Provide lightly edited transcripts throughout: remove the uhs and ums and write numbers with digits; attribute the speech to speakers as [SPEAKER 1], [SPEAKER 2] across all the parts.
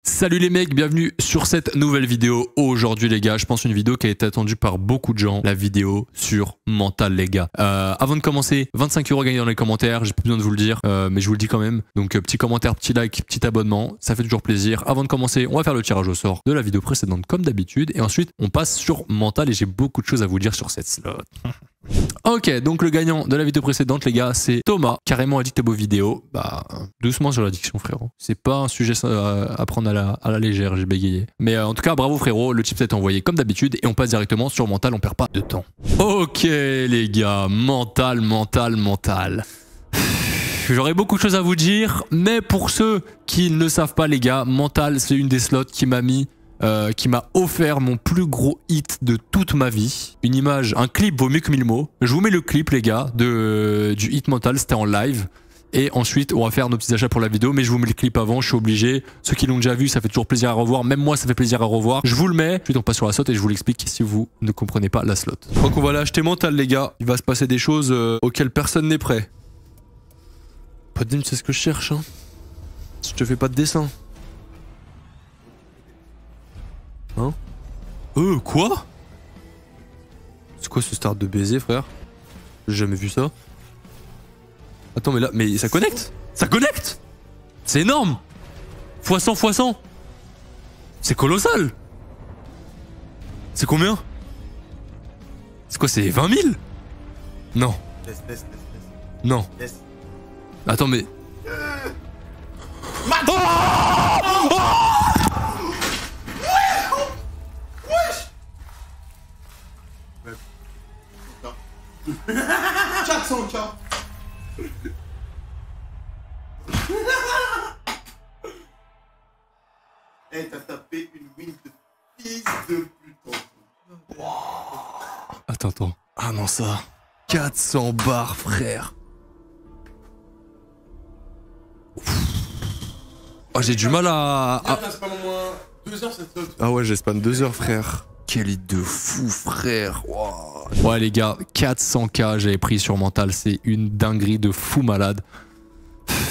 [SPEAKER 1] Salut les mecs, bienvenue sur cette nouvelle vidéo. Aujourd'hui les gars, je pense une vidéo qui a été attendue par beaucoup de gens, la vidéo sur Mental les gars. Avant de commencer, 25 € gagnés dans les commentaires, j'ai plus besoin de vous le dire, mais je vous le dis quand même. Donc petit commentaire, petit like, petit abonnement, ça fait toujours plaisir. Avant de commencer, on va faire le tirage au sort de la vidéo précédente comme d'habitude. Et ensuite, on passe sur Mental et j'ai beaucoup de choses à vous dire sur cette slot. Ok, donc le gagnant de la vidéo précédente, les gars, c'est Thomas, carrément addict à vos vidéos. Bah, doucement sur l'addiction, frérot. C'est pas un sujet à prendre à la légère, j'ai bégayé. Mais en tout cas, bravo, frérot. Le chipset est envoyé comme d'habitude et on passe directement sur Mental, on perd pas de temps. Ok, les gars, Mental. J'aurais beaucoup de choses à vous dire, mais pour ceux qui ne le savent pas, les gars, Mental, c'est une des slots qui m'a offert mon plus gros hit de toute ma vie. Une image, un clip vaut mieux que 1000 mots. Je vous mets le clip, les gars, du hit Mental, c'était en live. Et ensuite, on va faire nos petits achats pour la vidéo, mais je vous mets le clip avant, je suis obligé. Ceux qui l'ont déjà vu, ça fait toujours plaisir à revoir. Même moi, ça fait plaisir à revoir. Je vous le mets. Ensuite, on passe sur la slot et je vous l'explique si vous ne comprenez pas la slot. Je crois qu'on va aller acheter Mental, les gars. Il va se passer des choses auxquelles personne n'est prêt. Pas de c'est ce que je cherche, hein. Je te fais pas de dessin. Hein? Quoi? C'est quoi ce start de baiser, frère? J'ai jamais vu ça. Attends, mais là, mais ça connecte? Ça connecte? C'est énorme! Fois 100, fois 100! C'est colossal! C'est combien? C'est quoi, c'est 20 000? Non. Laisse. Non. Laisse. Attends, mais... Oh! Oh!
[SPEAKER 2] 400K. Eh, t'as tapé une win de fils de putain.
[SPEAKER 1] Wow. Attends. Ah non, ça. 400 bars, frère. Oh, j'ai du mal à... Ah ouais, j'ai spam 2 heures, frère. Quel hit de fou, frère. Wow. Ouais, les gars, 400K, j'avais pris sur Mental. C'est une dinguerie de fou malade.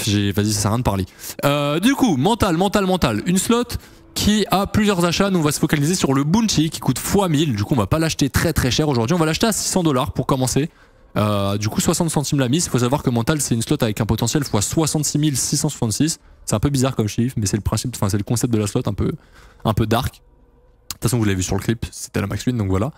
[SPEAKER 1] Vas-y, ça sert à rien de parler. Du coup, Mental. Une slot qui a plusieurs achats. Nous, on va se focaliser sur le Bounty qui coûte x1000. Du coup, on va pas l'acheter très cher aujourd'hui. On va l'acheter à 600 $ pour commencer. Du coup, 60 centimes la mise. Il faut savoir que Mental, c'est une slot avec un potentiel x 66 666. C'est un peu bizarre comme chiffre, mais c'est le principe, enfin, c'est le concept de la slot un peu dark. De toute façon, vous l'avez vu sur le clip, c'était la max win, donc voilà.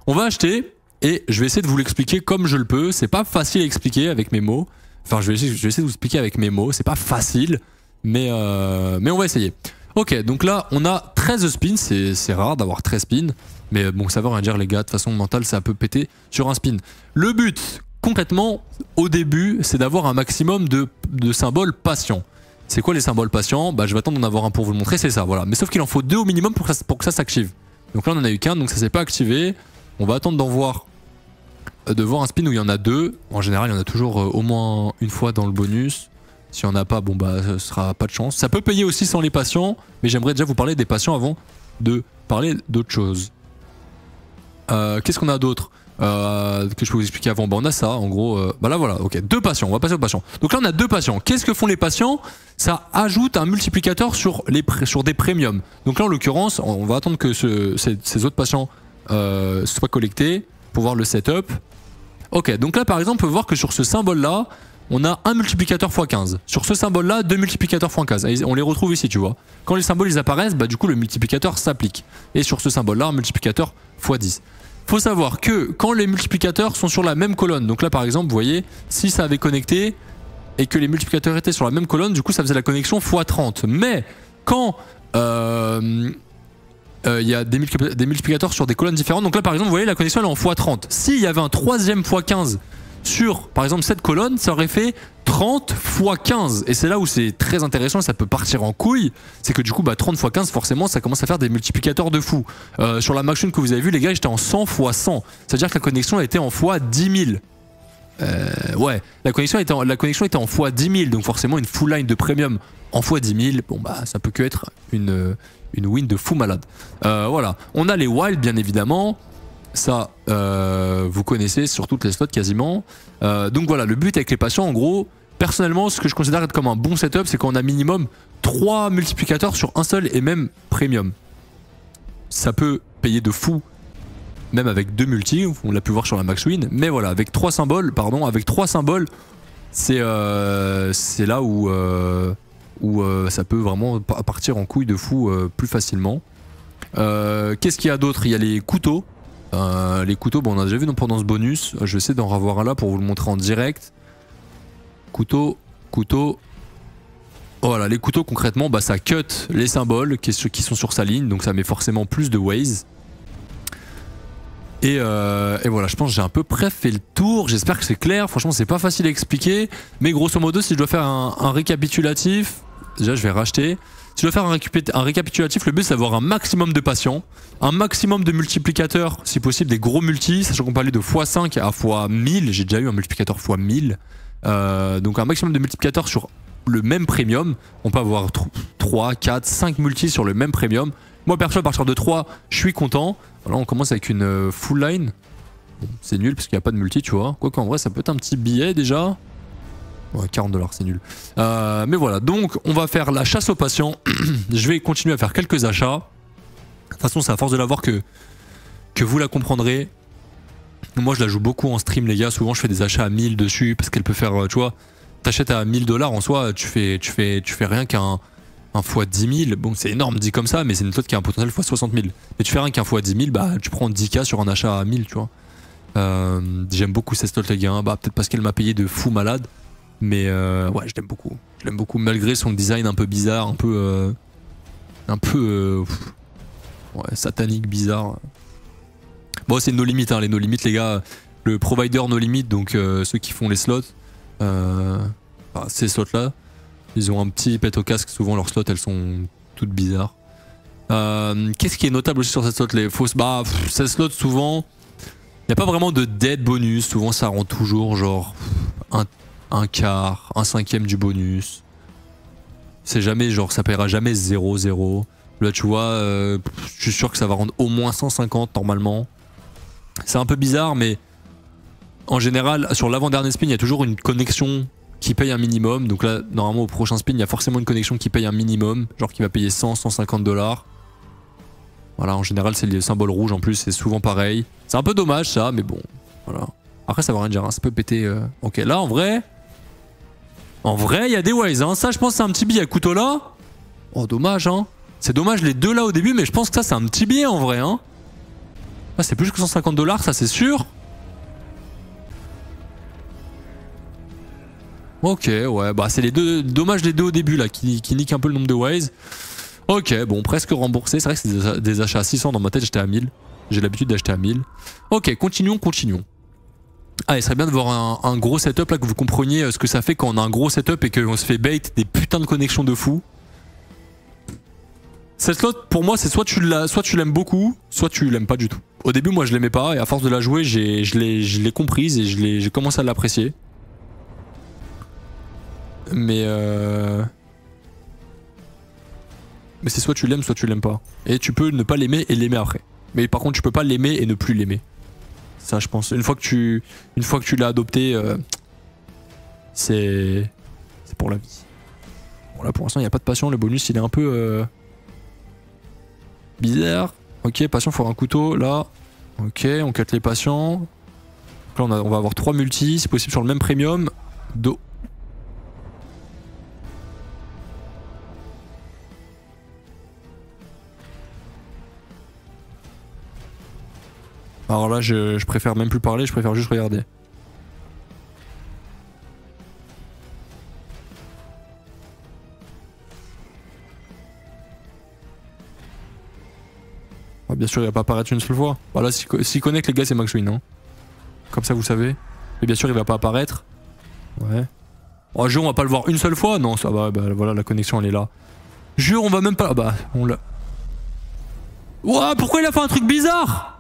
[SPEAKER 1] On va acheter et je vais essayer de vous l'expliquer comme je le peux. C'est pas facile à expliquer avec mes mots. Enfin, je vais essayer de vous expliquer avec mes mots. C'est pas facile, mais on va essayer. Ok, donc là, on a 13 spins. C'est rare d'avoir 13 spins. Mais bon, ça veut rien dire, les gars. De toute façon, Mental, ça peut péter sur un spin. Le but, concrètement, au début, c'est d'avoir un maximum de symboles patients. C'est quoi les symboles patients? Bah, je vais attendre d'en avoir un pour vous le montrer, c'est ça, voilà. Mais sauf qu'il en faut 2 au minimum pour que ça s'active. Donc là, on en a eu qu'un, donc ça s'est pas activé. On va attendre de voir un spin où il y en a 2. En général, il y en a toujours au moins une fois dans le bonus. Si on n'a pas, bon bah, ce sera pas de chance. Ça peut payer aussi sans les patients, mais j'aimerais déjà vous parler des patients avant de parler d'autre chose. Qu'est-ce qu'on a d'autre que je peux vous expliquer avant? Bah, on a ça, en gros. Bah là, voilà, ok. 2 patients, on va passer aux patients. Donc là, on a 2 patients. Qu'est-ce que font les patients? Ça ajoute un multiplicateur sur des premiums. Donc là, en l'occurrence, on va attendre que ces autres patients soient collectés pour voir le setup. Ok, donc là, par exemple, on peut voir que sur ce symbole-là, on a un multiplicateur x15. Sur ce symbole-là, 2 multiplicateurs x15. On les retrouve ici, tu vois. Quand les symboles ils apparaissent, bah, du coup, le multiplicateur s'applique. Et sur ce symbole-là, un multiplicateur x10. Faut savoir que quand les multiplicateurs sont sur la même colonne, donc là par exemple, vous voyez, si ça avait connecté et que les multiplicateurs étaient sur la même colonne, du coup ça faisait la connexion x30. Mais quand il y a des multiplicateurs sur des colonnes différentes, donc là par exemple, vous voyez, la connexion elle est en x30. S'il y avait un troisième x15 sur, par exemple, cette colonne, ça aurait fait 30 x 15. Et c'est là où c'est très intéressant, ça peut partir en couille. C'est que du coup, bah, 30 x 15, forcément, ça commence à faire des multiplicateurs de fou. Sur la machine que vous avez vu, les gars, j'étais en 100 x 100. C'est-à-dire que la connexion était en x 10 000. Ouais, la connexion était en x 10 000. Donc forcément, une full line de premium en x 10 000, bon bah, ça peut que être une win de fou malade. Voilà. On a les wild, bien évidemment. Ça, vous connaissez sur toutes les slots quasiment. Donc voilà, le but avec les patients, en gros, personnellement, ce que je considère être comme un bon setup, c'est quand on a minimum 3 multiplicateurs sur un seul et même premium. Ça peut payer de fou, même avec 2 multi, on l'a pu voir sur la max win, mais voilà, avec 3 symboles, c'est là où ça peut vraiment partir en couille de fou plus facilement. Qu'est-ce qu'il y a d'autre? Il y a les couteaux. Les couteaux, bon, on a déjà vu pendant ce bonus. Je vais essayer d'en revoir un là pour vous le montrer en direct. Couteau. Voilà, les couteaux concrètement, bah, ça cut les symboles qui sont sur sa ligne, donc ça met forcément plus de ways. Et voilà, je pense que j'ai à peu près fait le tour. J'espère que c'est clair. Franchement, c'est pas facile à expliquer. Mais grosso modo, si je dois faire un récapitulatif, déjà je vais racheter. Si je dois faire un récapitulatif, le but c'est d'avoir un maximum de patients, un maximum de multiplicateurs, si possible des gros multis, sachant qu'on parlait de x5 à x1000. J'ai déjà eu un multiplicateur x1000. Donc un maximum de multiplicateurs sur le même premium. On peut avoir 3, 4, 5 multis sur le même premium. Moi perso à partir de 3 je suis content. Voilà, on commence avec une full line. Bon, c'est nul parce qu'il n'y a pas de multi, tu vois. Quoique en vrai ça peut être un petit billet déjà. Ouais, 40$, c'est nul. Mais voilà, donc on va faire la chasse aux patients. Je vais continuer à faire quelques achats. De toute façon c'est à force de la voir que vous la comprendrez. Moi je la joue beaucoup en stream les gars. Souvent je fais des achats à 1000 dessus parce qu'elle peut faire, tu vois, t'achètes à 1000$ en soi, tu fais rien qu'un fois 10 000, bon c'est énorme dit comme ça, mais c'est une slot qui a un potentiel fois 60 000. Mais tu fais rien qu'un fois 10 000, bah tu prends 10K sur un achat à 1000, tu vois. J'aime beaucoup cette slot les gars, bah peut-être parce qu'elle m'a payé de fou malade, mais ouais je l'aime beaucoup. Je l'aime beaucoup malgré son design un peu bizarre, un peu ouais, satanique bizarre. Bon c'est no limit hein, les no limit les gars, le provider no limit, donc ceux qui font les slots, bah, ces slots là. Ils ont un petit pet au casque, souvent leurs slots elles sont toutes bizarres. Qu'est-ce qui est notable aussi sur cette slot? Les fausses. Bah, cette slot souvent, il n'y a pas vraiment de dead bonus. Souvent ça rend toujours genre un quart, un cinquième du bonus. C'est jamais genre, ça paiera jamais 0-0. Là tu vois, je suis sûr que ça va rendre au moins 150 normalement. C'est un peu bizarre, mais en général, sur l'avant-dernier spin, il y a toujours une connexion qui paye un minimum. Donc là, normalement, au prochain spin, il y a forcément une connexion qui paye un minimum. Genre qui va payer 100-150$. Voilà, en général, c'est les symboles rouges en plus, c'est souvent pareil. C'est un peu dommage ça, mais bon, voilà. Après, ça va rien dire, hein, ça peut péter. Ok, là, en vrai, il y a des ways. Hein. Ça, je pense que c'est un petit billet à couteau là. Oh, dommage, hein. C'est dommage les deux là au début, mais je pense que ça, c'est un petit billet en vrai, hein. Là, c'est plus que 150$, ça, c'est sûr. Ok, ouais, bah c'est les deux, dommage les deux au début là, qui niquent un peu le nombre de ways. Ok, bon, presque remboursé. C'est vrai que c'est des achats à 600, dans ma tête j'étais à 1000. J'ai l'habitude d'acheter à 1000. Ok, continuons. Ah, il serait bien de voir un gros setup là, que vous compreniez ce que ça fait quand on a un gros setup et qu'on se fait bait des putains de connexions de fou. Cette slot, pour moi, c'est soit tu l'aimes beaucoup, soit tu l'aimes pas du tout. Au début, moi je l'aimais pas, et à force de la jouer, je l'ai comprise et j'ai commencé à l'apprécier. Mais c'est soit tu l'aimes, soit tu l'aimes pas. Et tu peux ne pas l'aimer et l'aimer après. Mais par contre, tu peux pas l'aimer et ne plus l'aimer. Ça, je pense. Une fois que tu l'as adopté, c'est pour la vie. Bon, là, pour l'instant, il n'y a pas de passion. Le bonus, il est un peu bizarre. Ok, passion, il faut un couteau. Là, ok, on cut les patients. Donc là, on va avoir 3 multis, c'est possible sur le même premium. Do. Alors là, je préfère même plus parler, je préfère juste regarder. Ah, bien sûr, il va pas apparaître une seule fois. Voilà, s'il connecte, les gars, c'est max win. Hein. Comme ça, vous savez. Mais bien sûr, il va pas apparaître. Ouais. Oh, jure, on va pas le voir une seule fois. Non, ça va, bah voilà, la connexion, elle est là. Jure, on va même pas... Bah, on l'a... Ouah, pourquoi il a fait un truc bizarre?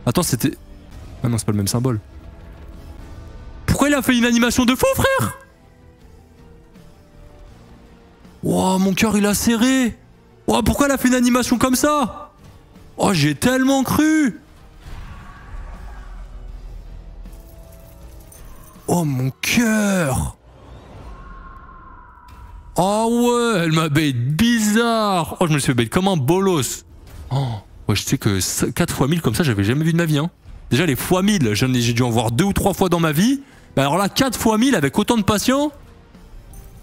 [SPEAKER 1] Attends, c'était... Ah non, c'est pas le même symbole. Pourquoi il a fait une animation de fou, frère? Ouah, mon cœur, il a serré. Ouah, pourquoi il a fait une animation comme ça? Oh, j'ai tellement cru. Oh mon cœur. Oh ouais, elle m'a bait bizarre. Oh, je me suis fait bait comme un bolos. Oh, ouais, je sais que 4 fois 1000 comme ça, j'avais jamais vu de ma vie. Hein. Déjà, les fois 1000, j'ai dû en voir 2 ou 3 fois dans ma vie. Mais alors là, 4 fois 1000 avec autant de patients.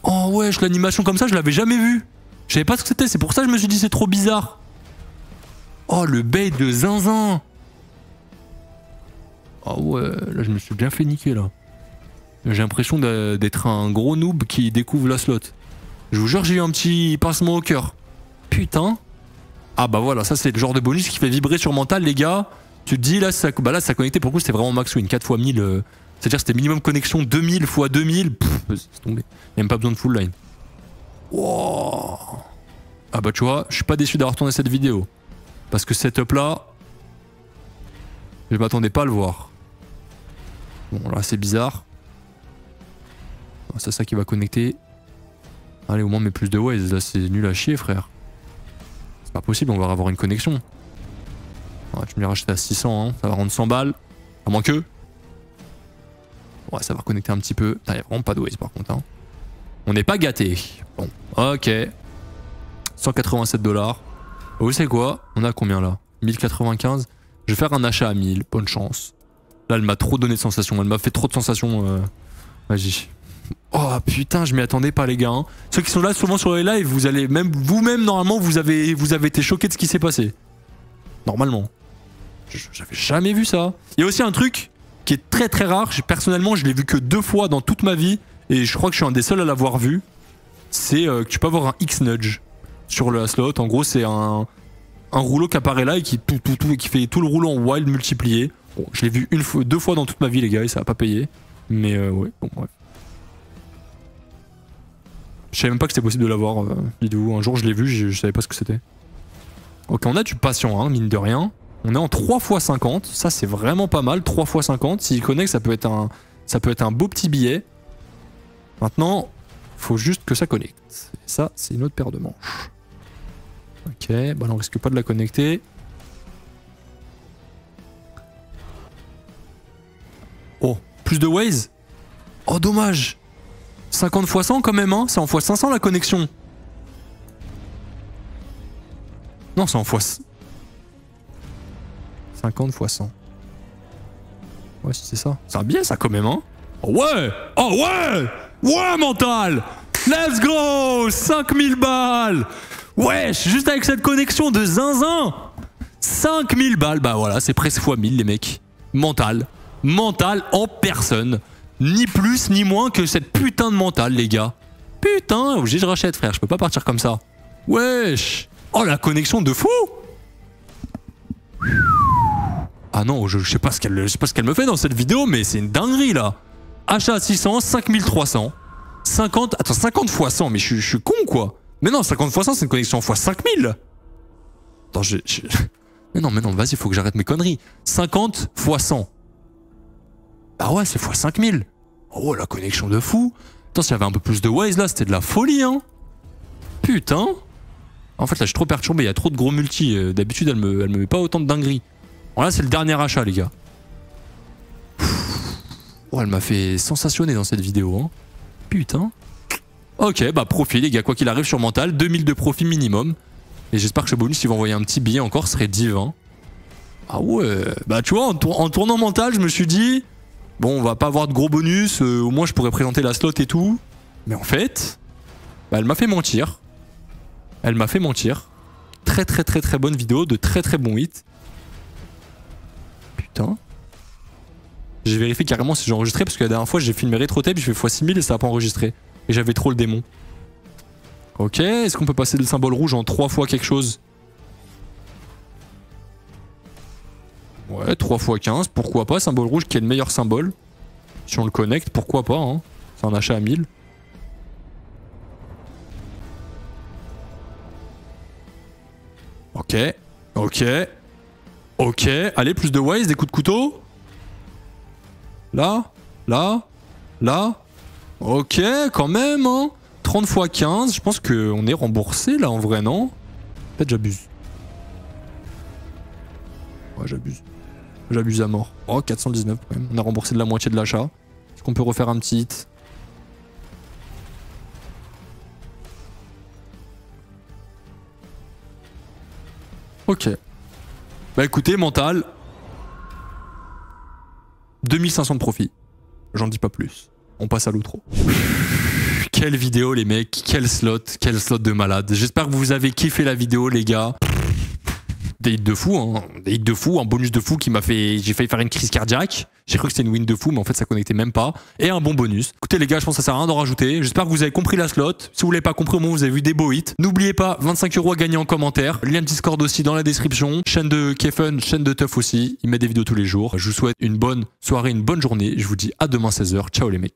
[SPEAKER 1] Oh ouais, l'animation comme ça, je l'avais jamais vue. Je savais pas ce que c'était, c'est pour ça que je me suis dit c'est trop bizarre. Oh, le bait de zinzin. Oh ouais, là je me suis bien fait niquer là. J'ai l'impression d'être un gros noob qui découvre la slot. Je vous jure, j'ai eu un petit pincement au cœur. Putain. Ah bah voilà, ça c'est le genre de bonus qui fait vibrer sur mental, les gars. Tu te dis, là, ça a connecté, pour le coup, c'était vraiment max win. 4 fois 1000, c'est-à-dire c'était minimum connexion 2000 x 2000. C'est tombé. Même pas besoin de full line. Wow. Ah bah tu vois, je suis pas déçu d'avoir tourné cette vidéo. Parce que cette setup là, je m'attendais pas à le voir. Bon là c'est bizarre. C'est ça qui va connecter. Allez, au moins mais plus de ways, là c'est nul à chier frère. C'est pas possible, on va avoir une connexion. Ouais, je me l'ai racheté à 600, hein. Ça va rendre 100 balles. À moins que... Ouais, ça va reconnecter un petit peu. Il n'y a vraiment pas de ways par contre. Hein. On n'est pas gâté. Bon, ok. 187 $. Vous savez quoi? On a combien là? 1095. Je vais faire un achat à 1000. Bonne chance. Là, elle m'a trop donné de sensations. Elle m'a fait trop de sensations. Vas-y. Oh putain, je m'y attendais pas les gars. Hein. Ceux qui sont là souvent sur les lives, vous allez même vous-même normalement vous avez été choqué de ce qui s'est passé. Normalement. J'avais jamais vu ça. Il y a aussi un truc qui est très très rare. Personnellement, je l'ai vu que 2 fois dans toute ma vie. Et je crois que je suis un des seuls à l'avoir vu. C'est que tu peux avoir un X-Nudge sur la slot. En gros, c'est un rouleau qui apparaît là et qui fait tout le rouleau en wild multiplié. Bon, je l'ai vu 2 fois dans toute ma vie les gars et ça a pas payé. Mais ouais, bon bref. Je savais même pas que c'était possible de l'avoir, dites-vous. Un jour je l'ai vu, je savais pas ce que c'était. Ok, on a du patient, hein, mine de rien. On est en 3 x 50, ça c'est vraiment pas mal, 3 x 50. S'il connecte, ça peut être un beau petit billet. Maintenant, faut juste que ça connecte. Et ça, c'est une autre paire de manches. Ok, bah là on risque pas de la connecter. Oh, plus de ways. Oh, dommage. 50 x 100 quand même, hein. C'est en x 500 la connexion. Non, c'est en x... 50 x 100. Ouais, c'est ça. C'est un billet ça quand même, hein. Oh ouais. Oh ouais. Ouais, mental. Let's go. 5000 balles. Wesh, juste avec cette connexion de zinzin. 5000 balles, bah voilà, c'est presque x 1000 les mecs. Mental. Mental en personne. Ni plus ni moins que cette putain de mental, les gars. Putain, obligé je rachète, frère. Je peux pas partir comme ça. Wesh. Oh, la connexion de fou. Ah non, je sais pas ce qu'elle me fait dans cette vidéo, mais c'est une dinguerie, là. Achat à 600, 5300. 50... Attends, 50 x 100, mais je suis con, quoi. Mais non, 50 x 100, c'est une connexion x 5000. Attends, Mais non, vas-y, faut que j'arrête mes conneries. 50 x 100. Bah ouais, c'est x 5000. Oh, la connexion de fou. Attends, s'il y avait un peu plus de ways là, c'était de la folie, hein. Putain. En fait, là, je suis trop perturbé, il y a trop de gros multi. D'habitude, elle me met pas autant de dingueries. Bon, là, c'est le dernier achat, les gars. Oh, elle m'a fait sensationner dans cette vidéo, hein. Putain. Ok, bah profit, les gars, quoi qu'il arrive sur mental, 2000 de profit minimum. Et j'espère que ce bonus, il va envoyer un petit billet encore, ce serait divin. Ah ouais. Bah, tu vois, en tournant mental, je me suis dit... Bon, on va pas avoir de gros bonus, au moins je pourrais présenter la slot et tout. Mais en fait, bah, elle m'a fait mentir. Elle m'a fait mentir. Très très très très bonne vidéo, de très très bons hits. Putain. J'ai vérifié carrément si j'ai enregistré parce que la dernière fois j'ai filmé RetroTape, j'ai fait x6000 et ça a pas enregistré. Et j'avais trop le démon. Ok, est-ce qu'on peut passer le symbole rouge en 3 fois quelque chose? Ouais, 3 x 15, pourquoi pas, symbole rouge qui est le meilleur symbole. Si on le connecte, pourquoi pas, hein. C'est un achat à 1000. Ok, ok, ok, allez, plus de ways, des coups de couteau. Là, là, là. Ok, quand même, hein. 30 x 15, je pense qu'on est remboursé là en vrai, non? Peut-être j'abuse. Ouais, j'abuse. J'abuse à mort. Oh, 419 quand même. On a remboursé de la moitié de l'achat. qu'on peut refaire un petit hit? Ok. Bah écoutez, mental. 2500 de profit. J'en dis pas plus. On passe à l'outro. Quelle vidéo les mecs, quel slot de malade. J'espère que vous avez kiffé la vidéo les gars. Des hits de fou, hein. Des hits de fou, un bonus de fou qui m'a fait... J'ai failli faire une crise cardiaque. J'ai cru que c'était une win de fou, mais en fait ça connectait même pas. Et un bon bonus. Écoutez les gars, je pense que ça sert à rien d'en rajouter. J'espère que vous avez compris la slot. Si vous l'avez pas compris, au moins vous avez vu des beaux hits. N'oubliez pas, 25 € à gagner en commentaire. Lien de Discord aussi dans la description. Chaîne de Kefun, chaîne de Teuf aussi. Il met des vidéos tous les jours. Je vous souhaite une bonne soirée, une bonne journée. Je vous dis à demain 16 h. Ciao les mecs.